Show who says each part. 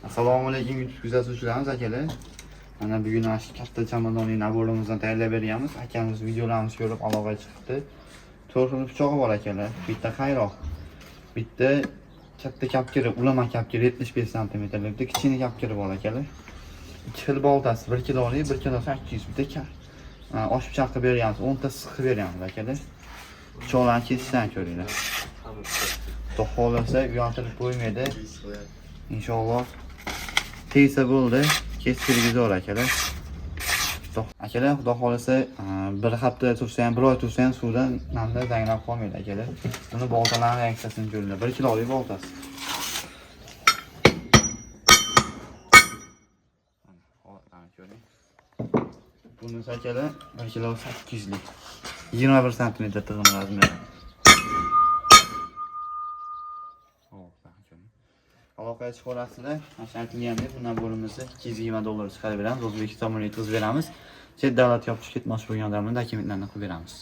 Speaker 1: Assalomu alaykum YouTube kuzatuvchilarimiz akalar. Mana bugun shu katta chamadonli naborimizni tayyorlab beramiz. Akamiz videolarimizni ko'rib aloqaga chiqdi. 4 xil pichog'i bor akalar. Bitta qayroq, bitta katta kapkiri, ulama kapkiri 75 cm, kichkina kapkiri bor akalar. 2 xil boltasi, 1 kilolik, 1 kilo 800, bitta osh pichoq qilib beramiz, 10 ta siq qilib beramiz akalar. Pichoqlarni kesishdan ko'ringlar. Xudo xolasa uyaltirib qo'ymaydi. İnşallah teyze bo'ldi. Kestirgiz bor akalar. Akalar, xudo xolasa bir hafta tursa ham, bir oy tursa ham suvdan namda zanglab qolmaydi akalar. Buni boltalarning reaksiyasini ko'ringlar. 1 kilolik boltasi. Buni akalar 1 kilo 800 lik. 21 cm tig'im razmeri. Aloqaga chiqib olasizlar. Mana aytilgandek, bundan bo'limizni $220 chiqarib beramiz. O'zbekiston milliy tuz beramiz. Chet davlat yopib ketmoqchi bo'lgan odamlarning dokumentlarini qilib beramiz.